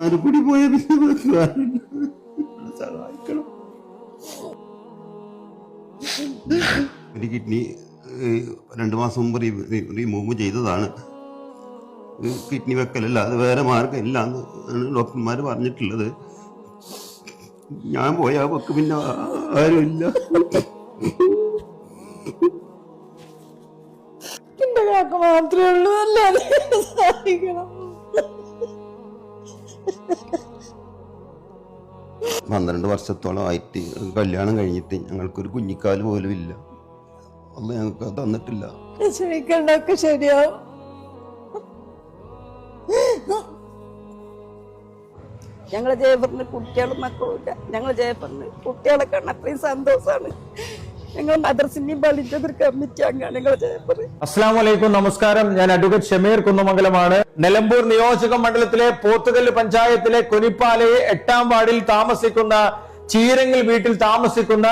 അത് കൂടി പോയ സഹായിക്കണം. ഒരു കിഡ്നി 2 മാസം മുമ്പ് റിമൂവ് ചെയ്തതാണ്. കിഡ്നി വെക്കലല്ല, അത് വേറെ മാർഗമില്ല എന്നാണ് ഡോക്ടർമാർ പറഞ്ഞിട്ടുള്ളത്. ഞാൻ പോയാ വെക്ക് പിന്നെ ആരുമില്ല. മാത്രമേ ഉള്ളൂ, അല്ലാതെ സഹായിക്കണം. 12 വർഷത്തോളം ആയിട്ട് കല്യാണം കഴിഞ്ഞിട്ട് ഞങ്ങൾക്കൊരു കുഞ്ഞിക്കാല് പോലും ഇല്ല. അമ്മ ഞങ്ങൾക്ക് തന്നിട്ടില്ല. വിഷമിക്കണ്ടൊക്കെ ശരിയാവും. ഞങ്ങളെ ജയപറിന് കുട്ടികളും മക്കളുമില്ല. ഞങ്ങളെ ജയപറിന് കുട്ടികളെ കാണാൻ അത്രയും സന്തോഷമാണ്. ഞങ്ങൾ മദ്രസിന്റെയും പള്ളിന്റെ കമ്മിറ്റി അംഗമാണ് ഞങ്ങളെ ജയപറി. അസ്സലാമു അലൈക്കും, നമസ്കാരം. ഞാൻ അഡ്വക്കേറ്റ് ഷമീർ കുന്നമംഗലമാണ്. നിലമ്പൂർ നിയോജക മണ്ഡലത്തിലെ പോത്തുകല്ല് പഞ്ചായത്തിലെ കൊനിപ്പാലയെ 8ാം വാർഡിൽ താമസിക്കുന്ന ചീരങ്ങൽ വീട്ടിൽ താമസിക്കുന്ന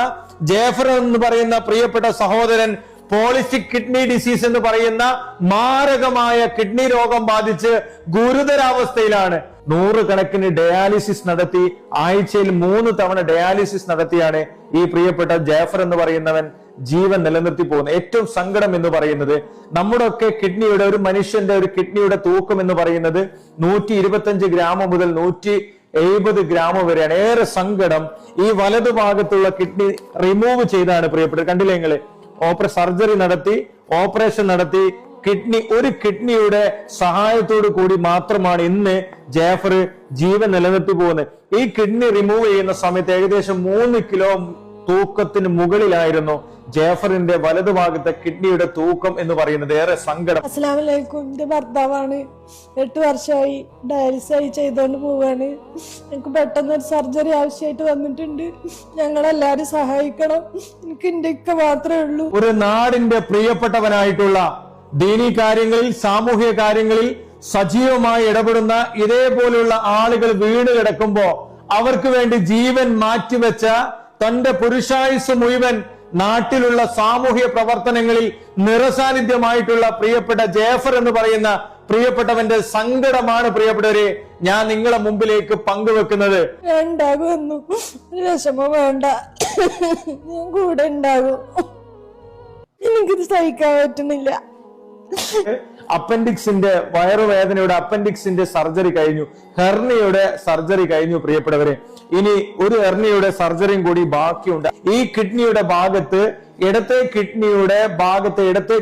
ജേഫർ എന്ന് പറയുന്ന പ്രിയപ്പെട്ട സഹോദരൻ പോളിസിക് കിഡ്നി ഡിസീസ് എന്ന് പറയുന്ന മാരകമായ കിഡ്നി രോഗം ബാധിച്ച് ഗുരുതരാവസ്ഥയിലാണ്. 100 കണക്കിന് ഡയാലിസിസ് നടത്തി, ആഴ്ചയിൽ 3 തവണ ഡയാലിസിസ് നടത്തിയാണ് ഈ പ്രിയപ്പെട്ട ജേഫർ എന്ന് പറയുന്നവൻ ജീവൻ നിലനിർത്തി പോകുന്നത്. ഏറ്റവും സങ്കടം എന്ന് പറയുന്നത് നമ്മുടെ ഒക്കെ കിഡ്നിയുടെ, ഒരു മനുഷ്യന്റെ ഒരു കിഡ്നിയുടെ തൂക്കം എന്ന് പറയുന്നത് 125 ഗ്രാം മുതൽ 170 ഗ്രാം വരെയാണ്. ഏറെ സങ്കടം. ഈ വലതുഭാഗത്തുള്ള കിഡ്നി റിമൂവ് ചെയ്താണ് പ്രിയപ്പെട്ടത്. കണ്ടില്ലേ നിങ്ങള്, സർജറി നടത്തി, ഓപ്പറേഷൻ നടത്തി, ഒരു കിഡ്നിയുടെ സഹായത്തോടു കൂടി മാത്രമാണ് ഇന്ന് ജേഫർ ജീവൻ നിലനിർത്തി പോകുന്നത്. ഈ കിഡ്നി റിമൂവ് ചെയ്യുന്ന സമയത്ത് ഏകദേശം 3 കിലോ തൂക്കത്തിന് മുകളിലായിരുന്നു ജേഫറിന്റെ വലതുഭാഗത്തെ കിഡ്നിയുടെ തൂക്കം എന്ന് പറയുന്നത്. ഏറെ സങ്കടം. അസ്സലാമു അലൈക്കും. എന്റെ ഭർത്താവാണ്. 8 വർഷമായി ഡയാലിസിസ് ചെയ്തോണ്ട് പോവാണ്. എനിക്ക് പെട്ടെന്ന് ഒരു സർജറി ആവശ്യമായിട്ട് വന്നിട്ടുണ്ട്. ഞങ്ങളെല്ലാരും സഹായിക്കണം. എനിക്ക് എന്റെ ഇക്ക മാത്രമേ ഉള്ളൂ. ഒരു നാടിന്റെ പ്രിയപ്പെട്ടവനായിട്ടുള്ള ദീനീ കാര്യങ്ങളിൽ, സാമൂഹിക കാര്യങ്ങളിൽ സജീവമായി ഇടപെടുന്ന ഇതേപോലെയുള്ള ആളുകൾ വീണ് കിടക്കുമ്പോ അവർക്ക് വേണ്ടി ജീവൻ മാറ്റിവെച്ച, തന്റെ പുരുഷായുസ് മുഴുവൻ നാട്ടിലുള്ള സാമൂഹ്യ പ്രവർത്തനങ്ങളിൽ നിറസാന്നിധ്യമായിട്ടുള്ള പ്രിയപ്പെട്ട ജേഫർ എന്ന് പറയുന്ന പ്രിയപ്പെട്ടവന്റെ സങ്കടമാണ് പ്രിയപ്പെട്ടവരെ ഞാൻ നിങ്ങളെ മുമ്പിലേക്ക് പങ്കുവെക്കുന്നത്. ഉണ്ടാകുമെന്നു വിഷമം വേണ്ട, ഞാൻ കൂടെ ഉണ്ടാകും. എനിക്കിത് സഹിക്കാൻ പറ്റുന്നില്ല. അപ്പൻഡിക്സിന്റെ വയറുവേദനയുടെ അപ്പൻഡിക്സിന്റെ സർജറി കഴിഞ്ഞു, ഹെർണിയുടെ സർജറി കഴിഞ്ഞു പ്രിയപ്പെട്ടവരെ. ഇനി ഒരു ഹെർണിയുടെ സർജറിയും കൂടി ബാക്കിയുണ്ട്. ഈ കിഡ്നിയുടെ ഭാഗത്ത്, ഇടത്തെ കിഡ്നിയുടെ ഭാഗത്ത്, ഇടത്തെ